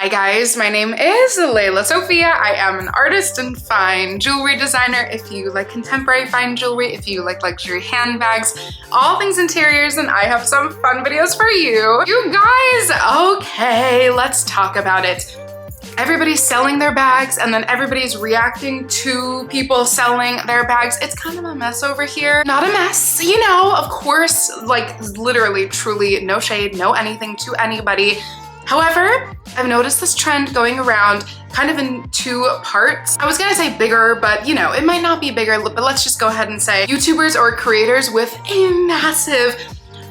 Hi guys, my name is Lelasophia. I am an artist and fine jewelry designer. If you like contemporary fine jewelry, if you like luxury handbags, all things interiors, and I have some fun videos for you. You guys, okay, let's talk about it. Everybody's selling their bags and then everybody's reacting to people selling their bags. It's kind of a mess over here. Not a mess, you know, of course, like literally, truly, no shade, no anything to anybody. However, I've noticed this trend going around kind of in two parts. I was gonna say bigger, but you know, it might not be bigger, but let's just go ahead and say YouTubers or creators with a massive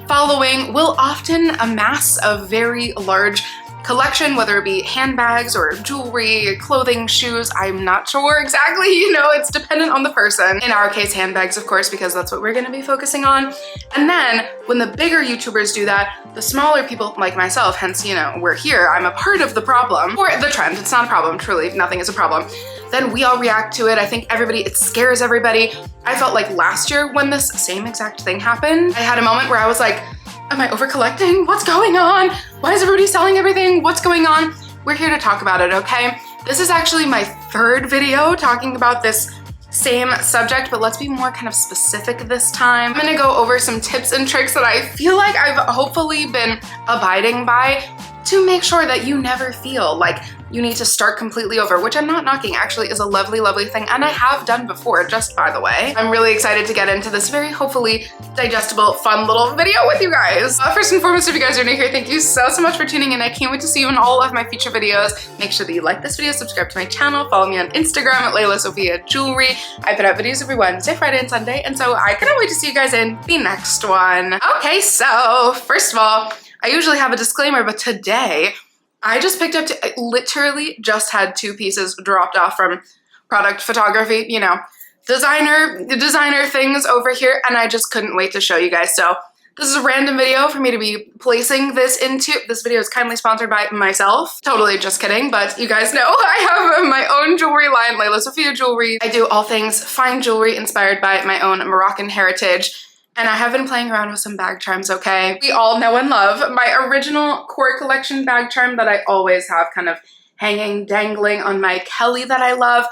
following will often amass a very large collection, whether it be handbags or jewelry, clothing, shoes. I'm not sure exactly, you know, it's dependent on the person. In our case, handbags, of course, because that's what we're gonna be focusing on. And then when the bigger YouTubers do that, the smaller people like myself, hence, you know, we're here, I'm a part of the problem, or the trend, it's not a problem, truly, nothing is a problem. Then we all react to it. I think everybody, it scares everybody. I felt like last year when this same exact thing happened, I had a moment where I was like, am I over collecting? What's going on? Why is everybody selling everything? What's going on? We're here to talk about it, okay? This is actually my third video talking about this same subject, but let's be more kind of specific this time. I'm gonna go over some tips and tricks that I feel like I've hopefully been abiding by to make sure that you never feel like you need to start completely over, which I'm not knocking, actually is a lovely, lovely thing, and I have done before, just by the way. I'm really excited to get into this very hopefully digestible, fun little video with you guys. First and foremost, if you guys are new here, thank you so much for tuning in. I can't wait to see you in all of my future videos. Make sure that you like this video, subscribe to my channel, follow me on Instagram at Lelasophia Jewelry. I put out videos every Wednesday, Friday, and Sunday, and so I cannot wait to see you guys in the next one. Okay, so first of all, I usually have a disclaimer, but today, I just picked up, I literally just had 2 pieces dropped off from product photography, you know, designer things over here, and I just couldn't wait to show you guys. So this is a random video for me to be placing this into. This video is kindly sponsored by myself. Totally just kidding, but you guys know I have my own jewelry line, Lelasophia Jewelry. I do all things fine jewelry inspired by my own Moroccan heritage. And I have been playing around with some bag charms, okay? We all know and love my original core collection bag charm that I always have kind of hanging, dangling on my Calla that I love.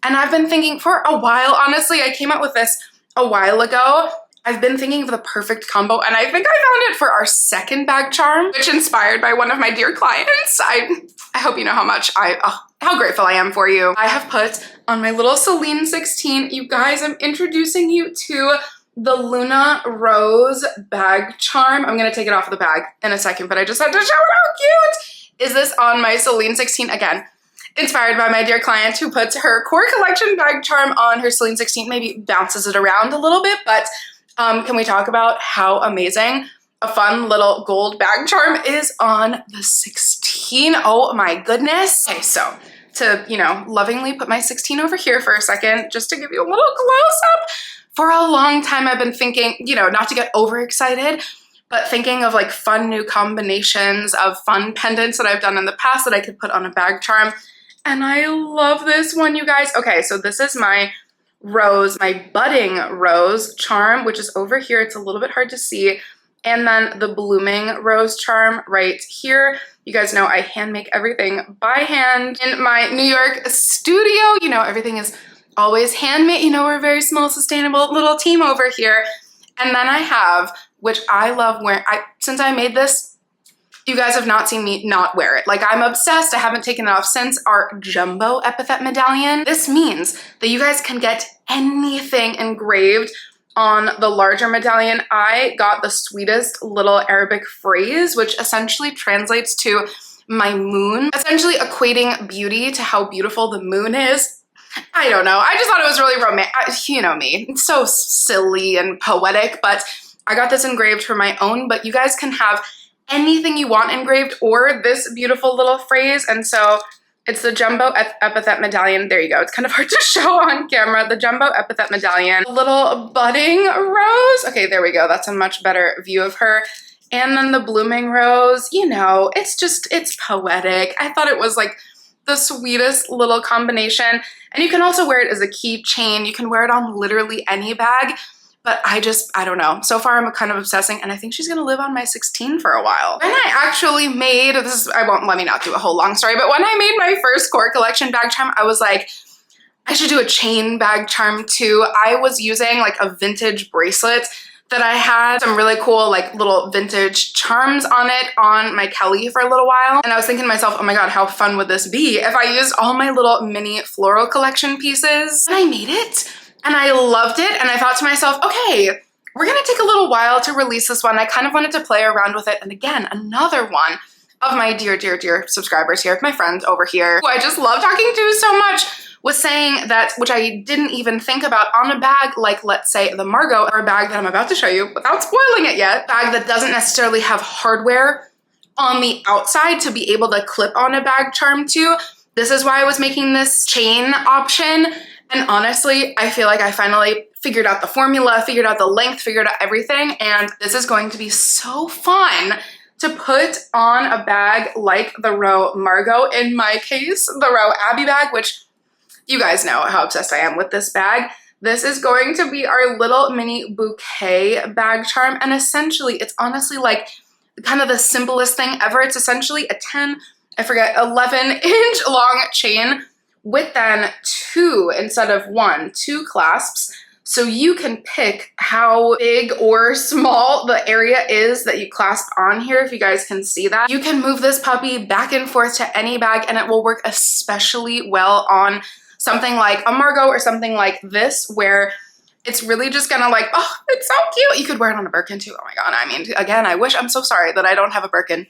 And I've been thinking for a while, honestly, I came up with this a while ago. I've been thinking of the perfect combo, and I think I found it for our second bag charm, which inspired by one of my dear clients. I hope you know how much how grateful I am for you. I have put on my little Celine 16. You guys, I'm introducing you to the Luna Rose bag charm. I'm gonna take it off of the bag in a second, but I just had to show how cute is this on my Celine 16. Again, inspired by my dear client who puts her core collection bag charm on her Celine 16, maybe bounces it around a little bit, but can we talk about how amazing a fun little gold bag charm is on the 16? Oh my goodness. Okay, so to, you know, lovingly put my 16 over here for a second, just to give you a little close up. For a long time, I've been thinking, you know, not to get overexcited, but thinking of like fun new combinations of fun pendants that I've done in the past that I could put on a bag charm. And I love this one, you guys. Okay, so this is my rose, my budding rose charm, which is over here. It's a little bit hard to see. And then the blooming rose charm right here. You guys know I hand make everything by hand in my New York studio. You know, everything is always handmade. You know, we're a very small, sustainable little team over here. And then I have, which I love wearing, since I made this, you guys have not seen me not wear it. Like, I'm obsessed. I haven't taken it off since our jumbo Epithet medallion. This means that you guys can get anything engraved on the larger medallion. I got the sweetest little Arabic phrase, which essentially translates to my moon, essentially equating beauty to how beautiful the moon is. I don't know. I just thought it was really romantic. You know me. It's so silly and poetic, but I got this engraved for my own, but you guys can have anything you want engraved or this beautiful little phrase. And so it's the jumbo Epithet medallion. There you go. It's kind of hard to show on camera. The jumbo Epithet medallion. Little budding rose. Okay, there we go. That's a much better view of her. And then the blooming rose, you know, it's poetic. I thought it was like the sweetest little combination. And you can also wear it as a keychain. You can wear it on literally any bag. but I don't know. So far I'm kind of obsessing, and I think she's gonna live on my 16 for a while. When I actually made, let me not do a whole long story, but when I made my first core collection bag charm, I was like, I should do a chain bag charm too. I was using like a vintage bracelet that I had some really cool like little vintage charms on it on my Kelly for a little while. And I was thinking to myself, oh my God, how fun would this be if I used all my little mini floral collection pieces? And I made it and I loved it. And I thought to myself, okay, we're gonna take a little while to release this one. I kind of wanted to play around with it. And again, another one of my dear, dear, dear subscribers here, my friend over here, who I just love talking to so much, was saying that, which I didn't even think about, on a bag like, let's say, the Margot, or a bag that I'm about to show you without spoiling it yet, bag that doesn't necessarily have hardware on the outside to be able to clip on a bag charm to. This is why I was making this chain option. And honestly, I feel like I finally figured out the formula, figured out the length, figured out everything. And this is going to be so fun to put on a bag like the Row Margot, in my case, the Row Abby bag, which you guys know how obsessed I am with this bag. This is going to be our little mini bouquet bag charm. And essentially, it's honestly like kind of the simplest thing ever. It's essentially a 11-inch long chain with then two instead of one, two clasps. So you can pick how big or small the area is that you clasp on here, if you guys can see that. You can move this puppy back and forth to any bag, and it will work especially well on something like a Margot or something like this, where it's really just gonna like, oh, it's so cute. You could wear it on a Birkin too. Oh my God. I mean, again, I'm so sorry that I don't have a Birkin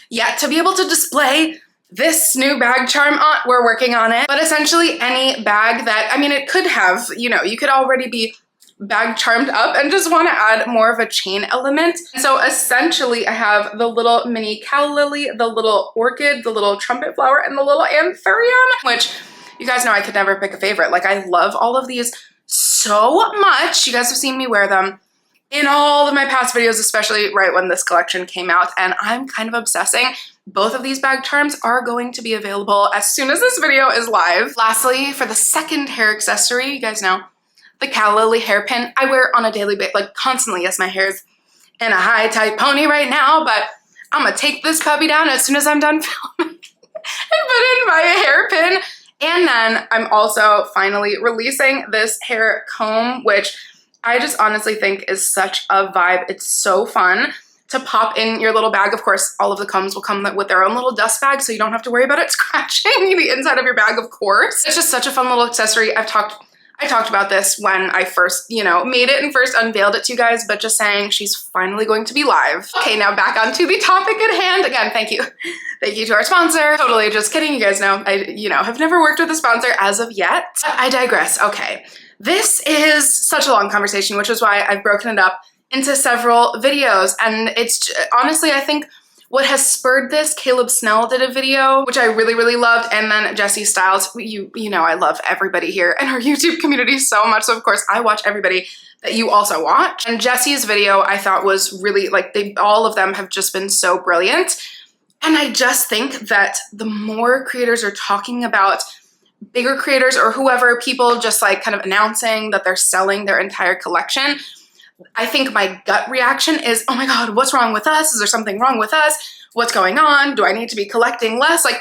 yet to be able to display this new bag charm on. We're working on it. But essentially any bag that, I mean, it could have, you know, you could already be bag charmed up and just want to add more of a chain element. So essentially I have the little mini Calla lily, the little orchid, the little trumpet flower, and the little anthurium, which you guys know I could never pick a favorite. Like, I love all of these so much. You guys have seen me wear them in all of my past videos, especially right when this collection came out, and I'm kind of obsessing. Both of these bag charms are going to be available as soon as this video is live. Lastly, for the second hair accessory, you guys know, the Calla lily hairpin. I wear on a daily basis, like constantly. Yes, my hair's in a high tight pony right now, but I'm gonna take this puppy down as soon as I'm done filming and put in my hairpin. And then I'm also finally releasing this hair comb, which I just honestly think is such a vibe. It's so fun to pop in your little bag. Of course, all of the combs will come with their own little dust bag, so you don't have to worry about it scratching the inside of your bag, of course. It's just such a fun little accessory. I talked about this when I first, you know, made it and first unveiled it to you guys, but just saying, she's finally going to be live. Okay, now back onto the topic at hand. Again, thank you. Thank you to our sponsor. Totally just kidding. You guys know I, have never worked with a sponsor as of yet. But I digress. Okay, this is such a long conversation, which is why I've broken it up into several videos. And it's honestly, I think what has spurred this, Caleb Snell did a video, which I really, really loved. And then Jessie Styles, you know, I love everybody here in our YouTube community so much. So of course I watch everybody that you also watch. And Jessie's video I thought was really like, all of them have just been so brilliant. And I just think that the more creators are talking about, bigger creators or whoever, people just like kind of announcing that they're selling their entire collection, I think my gut reaction is, oh my God, what's wrong with us? Is there something wrong with us? What's going on? Do I need to be collecting less? Like,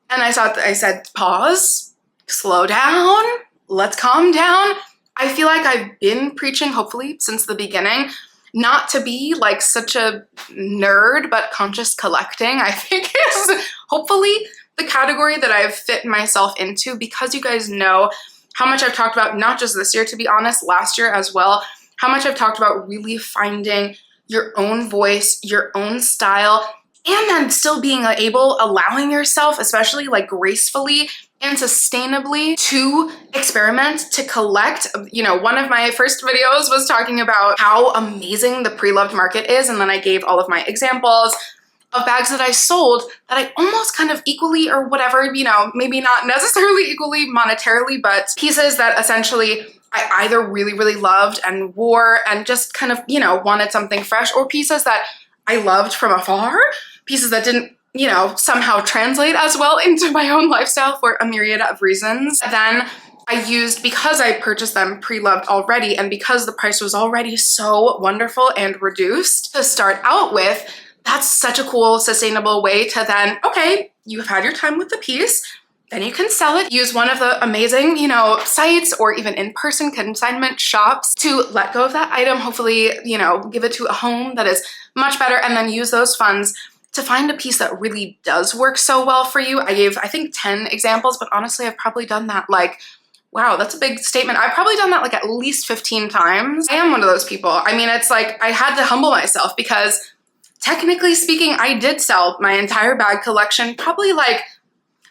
and I said, pause, slow down, let's calm down. I feel like I've been preaching, hopefully, since the beginning, not to be like such a nerd, but conscious collecting, I think is hopefully the category that I've fit myself into, because you guys know how much I've talked about, not just this year, to be honest, last year as well, how much I've talked about really finding your own voice, your own style, and then still being allowing yourself, especially like gracefully and sustainably, to experiment, to collect. You know, one of my first videos was talking about how amazing the pre-loved market is, and then I gave all of my examples of bags that I sold that I almost kind of equally, or whatever, you know, maybe not necessarily equally monetarily, but pieces that essentially I either really, really loved and wore and just kind of, you know, wanted something fresh, or pieces that I loved from afar, pieces that didn't, you know, somehow translate as well into my own lifestyle for a myriad of reasons. Then I used, because I purchased them pre-loved already and because the price was already so wonderful and reduced to start out with, that's such a cool, sustainable way to then, okay, you've had your time with the piece, then you can sell it. Use one of the amazing, you know, sites or even in-person consignment shops to let go of that item, hopefully, you know, give it to a home that is much better, and then use those funds to find a piece that really does work so well for you. I gave, I think, 10 examples, but honestly, I've probably done that like, wow, that's a big statement. I've probably done that like at least 15 times. I am one of those people. I mean, it's like I had to humble myself because technically speaking, I did sell my entire bag collection probably like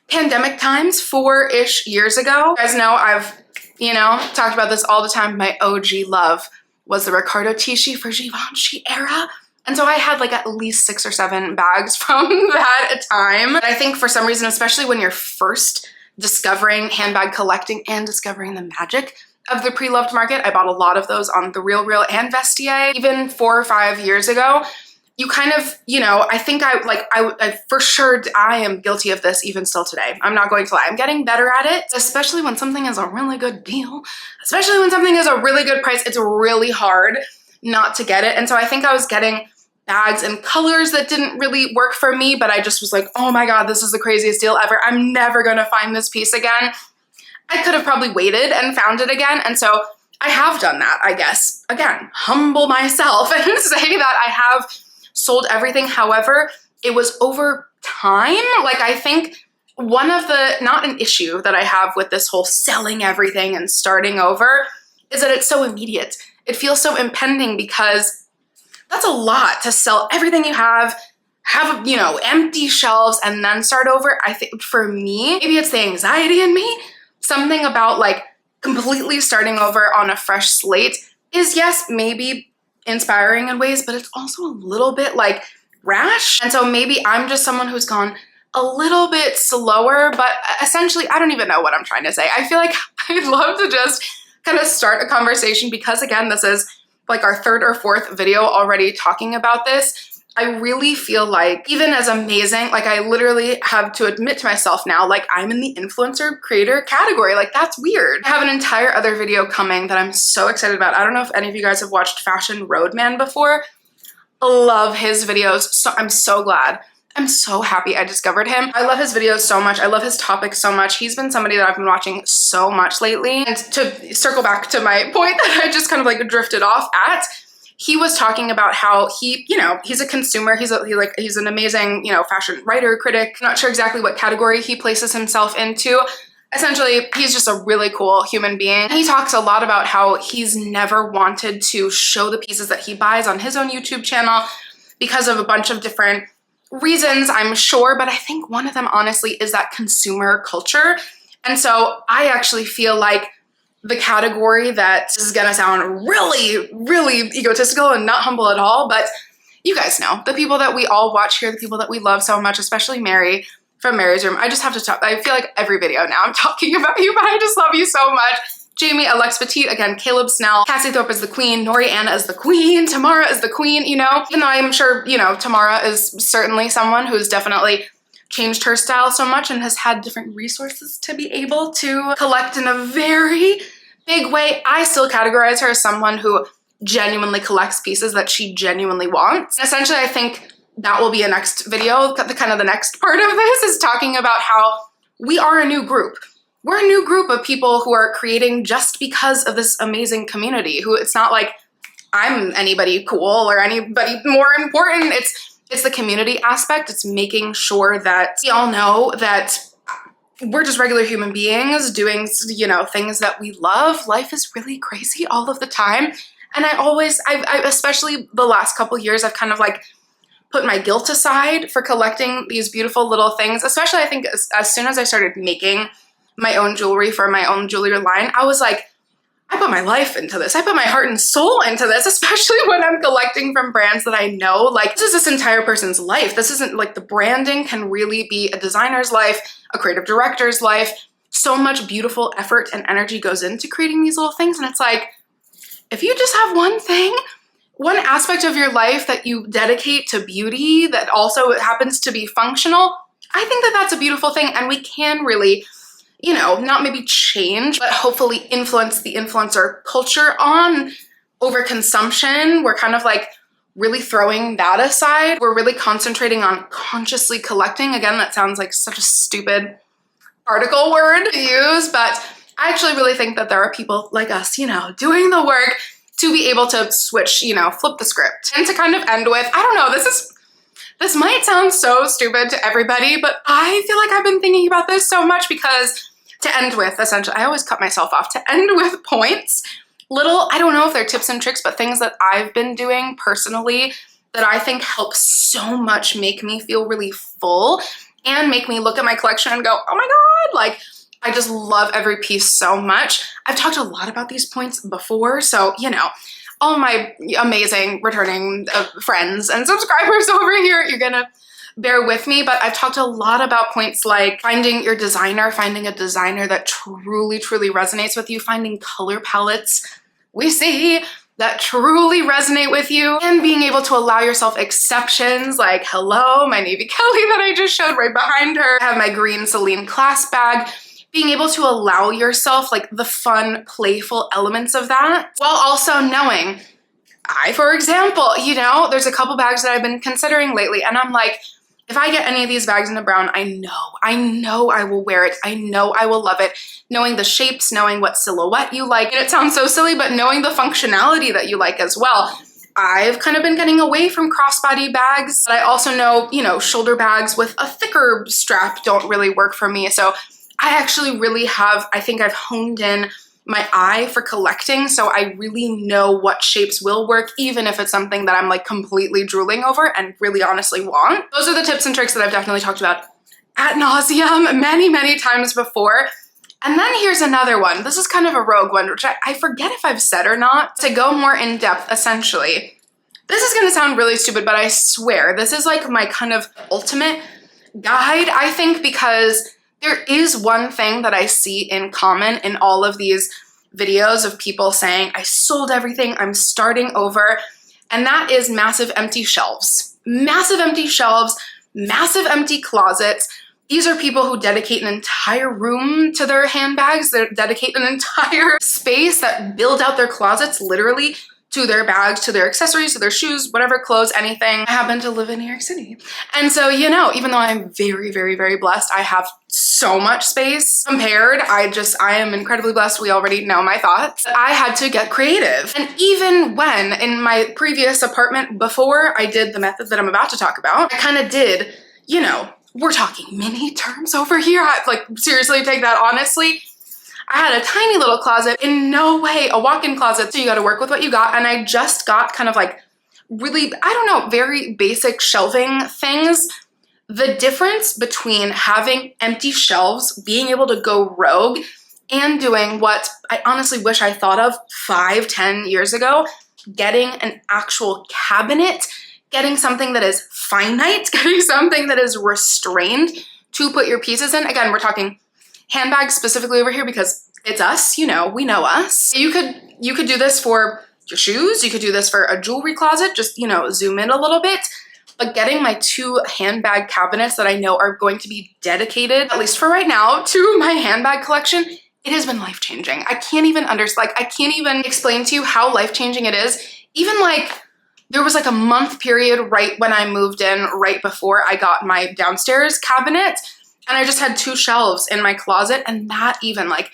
pandemic times, 4-ish years ago. You guys know I've, you know, talked about this all the time. My OG love was the Riccardo Tisci for Givenchy era. And so I had like at least 6 or 7 bags from that time. And I think for some reason, especially when you're first discovering handbag collecting and discovering the magic of the pre-loved market, I bought a lot of those on The RealReal and Vestiaire. Even 4 or 5 years ago, you kind of, you know, I think I for sure, I am guilty of this even still today. I'm not going to lie. I'm getting better at it, especially when something is a really good deal, especially when something is a really good price. It's really hard not to get it. And so I think I was getting bags and colors that didn't really work for me, but I just was like, oh my God, this is the craziest deal ever. I'm never gonna find this piece again. I could have probably waited and found it again. And so I have done that, I guess. Again, humble myself and say that I have sold everything. However, it was over time. Like, I think one of the, not an issue that I have with this whole selling everything and starting over is that it's so immediate. It feels so impending because that's a lot to sell everything you have, you know, empty shelves, and then start over. I think for me, maybe it's the anxiety in me. Something about like completely starting over on a fresh slate is, yes, maybe inspiring in ways, but it's also a little bit like rash. And so maybe I'm just someone who's gone a little bit slower, but essentially, I don't even know what I'm trying to say. I feel like I'd love to just kind of start a conversation because, again, this is like our 3rd or 4th video already talking about this. I really feel like even as amazing, like I literally have to admit to myself now, like I'm in the influencer creator category. Like that's weird. I have an entire other video coming that I'm so excited about. I don't know if any of you guys have watched Fashion Roadman before. Love his videos. So I'm so glad. I'm so happy I discovered him. I love his videos so much. I love his topics so much. He's been somebody that I've been watching so much lately. And to circle back to my point that I just kind of like drifted off at, he was talking about how he, you know, he's a consumer. He's an amazing, you know, fashion writer, critic. I'm not sure exactly what category he places himself into. Essentially, he's just a really cool human being. He talks a lot about how he's never wanted to show the pieces that he buys on his own YouTube channel because of a bunch of different reasons, I'm sure, but I think one of them honestly is that consumer culture. And so I actually feel like the category that, this is gonna sound really, really egotistical and not humble at all, but you guys know, the people that we all watch here, the people that we love so much, especially Mary from Mary's Room. I just have to talk, I feel like every video now I'm talking about you, but I just love you so much. Jamie, Alex Petit, again, Caleb Snell, Cassie Thorpe is the queen, Nori Anna is the queen, Tamara is the queen, you know? Even though I'm sure, you know, Tamara is certainly someone who's definitely changed her style so much and has had different resources to be able to collect in a very big way. I still categorize her as someone who genuinely collects pieces that she genuinely wants. And essentially, I think that will be a next video. Kind of the next part of this is talking about how we are a new group. We're a new group of people who are creating just because of this amazing community, who it's not like I'm anybody cool or anybody more important. It's the community aspect. It's making sure that we all know that we're just regular human beings doing, you know, things that we love. Life is really crazy all of the time. And I especially the last couple years, I've kind of like put my guilt aside for collecting these beautiful little things, especially I think as soon as I started making my own jewelry for my own jewelry line, I was like, I put my life into this. I put my heart and soul into this, especially when I'm collecting from brands that I know, like this is this entire person's life. This isn't like the branding can really be a designer's life, a creative director's life. So much beautiful effort and energy goes into creating these little things. And it's like, if you just have one thing, one aspect of your life that you dedicate to beauty that also happens to be functional, I think that that's a beautiful thing. And we can really you know, not maybe change, but hopefully influence the influencer culture on overconsumption. We're kind of like really throwing that aside. We're really concentrating on consciously collecting. Again, that sounds like such a stupid article word to use, but I actually really think that there are people like us, you know, doing the work to be able to switch, you know, flip the script. And to kind of end with, I don't know, this might sound so stupid to everybody, but I feel like I've been thinking about this so much because to end with, essentially, I always cut myself off, to end with points, little, I don't know if they're tips and tricks, but things that I've been doing personally that I think help so much make me feel really full and make me look at my collection and go, oh my God, like, I just love every piece so much. I've talked a lot about these points before, so, you know, all my amazing returning friends and subscribers over here, you're gonna bear with me, but I've talked a lot about points like finding your designer, finding a designer that truly, truly resonates with you, finding color palettes we see that truly resonate with you, and being able to allow yourself exceptions like, hello, my navy Kelly that I just showed right behind her. I have my green Celine clasp bag. Being able to allow yourself like the fun, playful elements of that, while also knowing, for example, you know, there's a couple bags that I've been considering lately, and I'm like, if I get any of these bags in a brown, I know I will wear it. I know I will love it. Knowing the shapes, knowing what silhouette you like. And it sounds so silly, but knowing the functionality that you like as well. I've kind of been getting away from crossbody bags, but I also know, you know, shoulder bags with a thicker strap don't really work for me. So I actually really have, I think I've honed in my eye for collecting, so I really know what shapes will work, even if it's something that I'm like completely drooling over and really honestly want. Those are the tips and tricks that I've definitely talked about ad nauseum many, many times before. And then here's another one. This is kind of a rogue one, which I forget if I've said or not. To go more in depth, essentially, this is gonna sound really stupid, but I swear, this is like my kind of ultimate guide, I think, because there is one thing that I see in common in all of these videos of people saying, I sold everything, I'm starting over, and that is massive empty shelves. Massive empty shelves, massive empty closets. These are people who dedicate an entire room to their handbags, they dedicate an entire space that build out their closets literally to their bags, to their accessories, to their shoes, whatever, clothes, anything. I happen to live in New York City. And so, you know, even though I'm very, very, very blessed, I have so much space compared. I am incredibly blessed. We already know my thoughts. I had to get creative. And even when in my previous apartment, before I did the method that I'm about to talk about, I kind of did, you know, we're talking mini terms over here. Like, seriously, take that honestly. I had a tiny little closet, in no way a walk-in closet, so you gotta work with what you got, and I just got kind of like really, I don't know, very basic shelving things. The difference between having empty shelves, being able to go rogue, and doing what I honestly wish I thought of 5-10 years ago, getting an actual cabinet, getting something that is finite, getting something that is restrained to put your pieces in. Again, we're talking handbags specifically over here because it's us, you know, we know us. You could do this for your shoes, you could do this for a jewelry closet, just, you know, zoom in a little bit. But getting my 2 handbag cabinets that I know are going to be dedicated, at least for right now, to my handbag collection, it has been life-changing. I can't even explain to you how life-changing it is. Even like, there was like a month period right when I moved in, right before I got my downstairs cabinet, and I just had 2 shelves in my closet, and that even like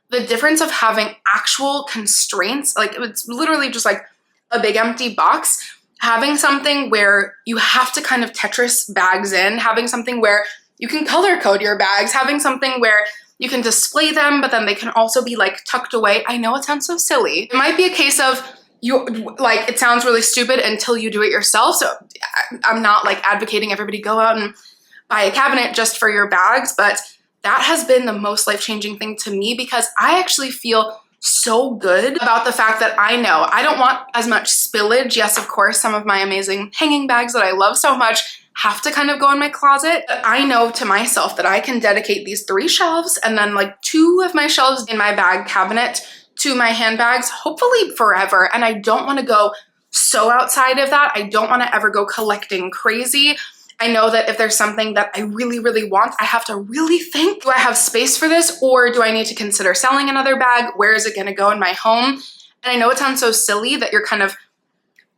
the difference of having actual constraints, like it's literally just like a big empty box, having something where you have to kind of Tetris bags in, having something where you can color code your bags, having something where you can display them, but then they can also be like tucked away. I know it sounds so silly. It might be a case of like, it sounds really stupid until you do it yourself. So I'm not like advocating everybody go out and buy a cabinet just for your bags, but that has been the most life-changing thing to me because I actually feel so good about the fact that I know I don't want as much spillage. Yes, of course, some of my amazing hanging bags that I love so much have to kind of go in my closet. But I know to myself that I can dedicate these 3 shelves and then like 2 of my shelves in my bag cabinet to my handbags, hopefully forever. And I don't want to go so outside of that. I don't want to ever go collecting crazy. I know that if there's something that I really, really want, I have to really think, do I have space for this, or do I need to consider selling another bag? Where is it gonna go in my home? And I know it sounds so silly that you're kind of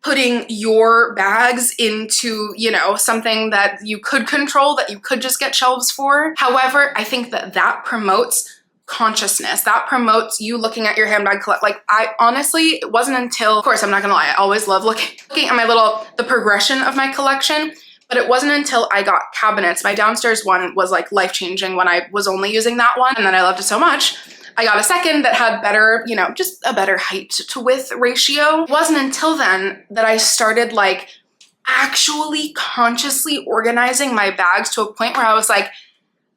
putting your bags into, you know, something that you could control, that you could just get shelves for. However, I think that that promotes consciousness. That promotes you looking at your handbag like I honestly, it wasn't until, of course, I'm not gonna lie, I always love looking at the progression of my collection, but it wasn't until I got cabinets. My downstairs one was like life-changing when I was only using that one, and then I loved it so much. I got a second that had better, you know, just a better height to width ratio. It wasn't until then that I started like actually consciously organizing my bags to a point where I was like,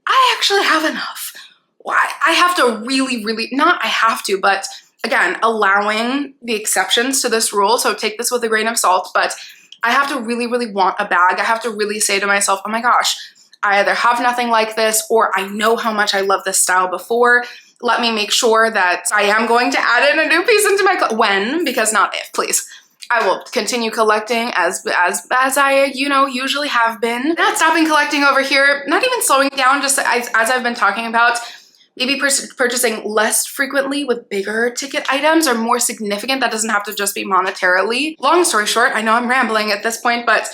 I actually have enough. Why? I have to really, not I have to, but again, allowing the exceptions to this rule. So take this with a grain of salt, but I have to really, want a bag. I have to really say to myself, oh my gosh, I either have nothing like this, or I know how much I love this style before. Let me make sure that I am going to add in a new piece into my when, because not if, please. I will continue collecting as I, you know, usually have been. Not stopping collecting over here, not even slowing down, just as I've been talking about, maybe purchasing less frequently with bigger ticket items or more significant. That doesn't have to just be monetarily. Long story short, I know I'm rambling at this point, but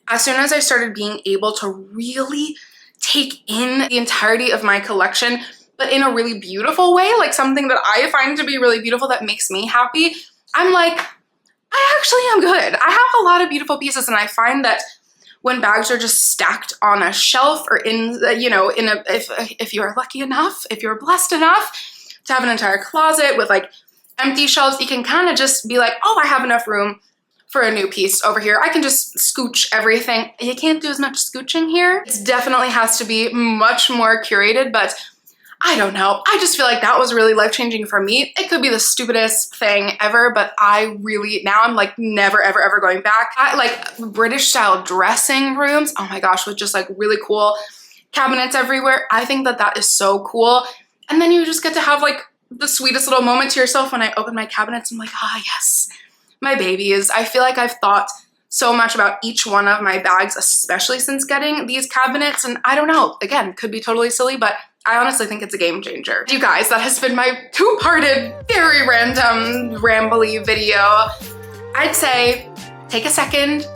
as soon as I started being able to really take in the entirety of my collection, but in a really beautiful way, like something that I find to be really beautiful that makes me happy, I'm like, I actually am good. I have a lot of beautiful pieces, and I find that when bags are just stacked on a shelf or in, you know, if you're lucky enough, if you're blessed enough to have an entire closet with like empty shelves, you can kind of just be like, oh, I have enough room for a new piece over here. I can just scooch everything. You can't do as much scooching here. It definitely has to be much more curated, but I don't know. I just feel like that was really life-changing for me. It could be the stupidest thing ever, but I really, now I'm like never, ever going back. I like British style dressing rooms. Oh my gosh, with just like really cool cabinets everywhere. I think that that is so cool. And then you just get to have like the sweetest little moment to yourself when I open my cabinets. I'm like, ah, yes, my babies. I feel like I've thought so much about each one of my bags, especially since getting these cabinets. And I don't know, again, could be totally silly, but I honestly think it's a game changer. You guys, that has been my two-parted, very random, rambly video. I'd say take a second,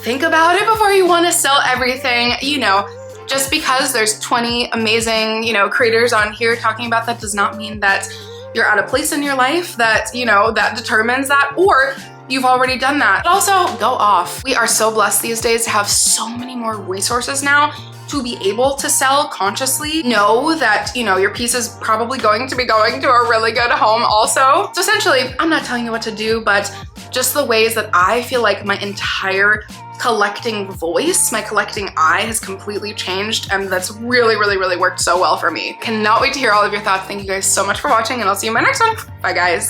think about it before you want to sell everything. You know, just because there's 20 amazing, you know, creators on here talking about that does not mean that you're at a place in your life that, you know, that determines that, or you've already done that. But also, go off. We are so blessed these days to have so many more resources now to be able to sell consciously. Know that, you know, your piece is probably going to be going to a really good home also. So essentially, I'm not telling you what to do, but just the ways that I feel like my entire collecting voice, my collecting eye has completely changed, and that's really worked so well for me. Cannot wait to hear all of your thoughts. Thank you guys so much for watching, and I'll see you in my next one. Bye guys.